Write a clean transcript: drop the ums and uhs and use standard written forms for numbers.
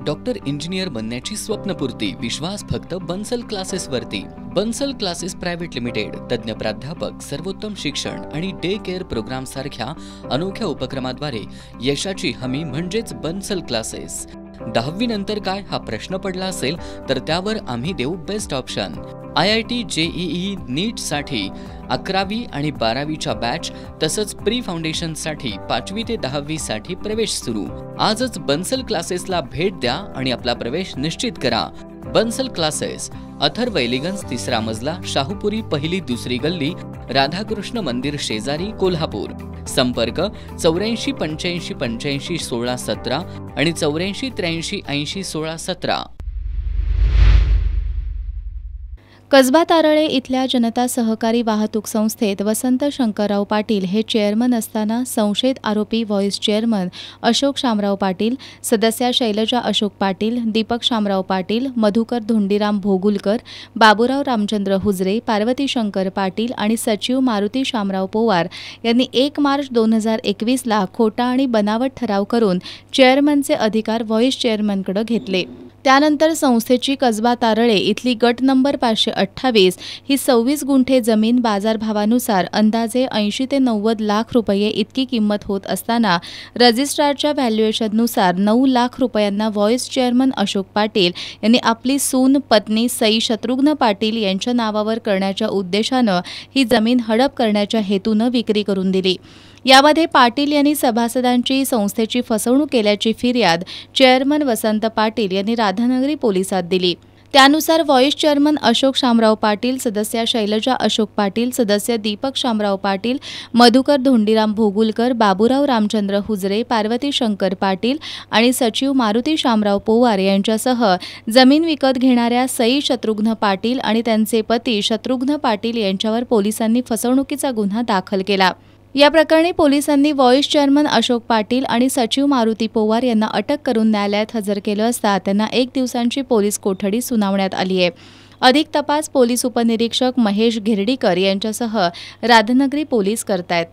Doctor engineer बनण्याची स्वप्नपूर्ती विश्वास फक्त Bansal classes वरती। बन्सल क्लासेस प्रायव्हेट लिमिटेड तज्ञ प्राध्यापक, सर्वोत्तम शिक्षण आणि डे केअर प्रोग्राम सारख्या अनोख्या उपक्रमाद्वारे यशाची हमी म्हणजेच बन्सल क्लासेस। 10वी नंतर काय हा प्रश्न पडला असेल तर त्यावर आम्ही देऊ बेस्ट ऑप्शन। IIT JEE नीट साठी 11वी आणि 12वीच्या बॅच तसंच प्री फाउंडेशन साठी 5वी ते 10वी साठी प्रवेश सुरू। आजच बन्सल क्लासेसला भेट द्या आणि आपला प्रवेश निश्चित करा। बन्सल क्लासेस, अथर्व एलिगन्स, 3रा मजला, शाहूपुरी, 1ली 2री गल्ली, राधाकृष्ण मंदिर शेजारी, कोल्हापूर। संपर्क 84 85 85 16 17 आणि 84 83 80 16 17। कसबा तारळे इथल्या जनता सहकारी वाहतूक संस्थेत वसंत शंकरराव पाटील हे चेअरमन असताना संशयित आरोपी व्हाईस चेअरमन अशोक शामराव पाटील, सदस्या शैलजा अशोक पाटील, दीपक शामराव पाटील, मधुकर धोंडीराम भोगुलकर, बाबूराव रामचंद्र हुजरे, पार्वती शंकर पाटील आणि सचिव मारुती शामराव पोवार यांनी 1 मार्च 2021 ला खोटा आणि बनावट ठराव करून चेअरमनचे अधिकार व्हाईस चेअरमनकडे घेतले। त्यानंतर संस्थेची कसबा तारळे इथली गट नंबर 528 ही 26 गुंठे जमीन बाजारभावानुसार अंदाजे 80 ते 90 लाख रुपये इतकी किंमत होत असताना रजिस्ट्रारच्या व्हॅल्युएशननुसार 9 लाख रुपयांना व्हाईस चेअरमन अशोक पाटील यांनी आपली सून, पत्नी सई शत्रुघ्न पाटील यांच्या नावावर करण्याच्या उद्देशानं ही जमीन हडप करण्याच्या हेतूनं विक्री करून दिली। यामध्ये पाटील यांनी सभासदांची संस्थेची फसवणूक केल्याची फिर्याद चेअरमन वसंत पाटील यांनी राधानगरी पोलिसात दिली। त्यानुसार व्हाईस चेअरमन अशोक शामराव पाटील, सदस्या शैलजा अशोक पाटील, सदस्य दीपक शामराव पाटील, मधुकर धोंडीराम भोगुलकर, बाबूराव रामचंद्र हुजरे, पार्वती शंकर पाटील आणि सचिव मारुती शामराव पोवार यांच्यासह जमीन विकत घेणाऱ्या सई शत्रुघ्न पाटील आणि त्यांचे पती शत्रुघ्न पाटील यांच्यावर पोलिसांनी फसवणुकीचा गुन्हा दाखल केला। या प्रकरणी पोलिसांनी व्हाईस चेअरमन अशोक पाटील आणि सचिव मारुती पोवार यांना अटक करून न्यायालयात हजर केलं असता त्यांना 1 दिवसांची पोलीस कोठडी सुनावण्यात आली आहे। अधिक तपास पोलीस उपनिरीक्षक महेश घिरडीकर यांच्यासह राधानगरी पोलीस करतायत।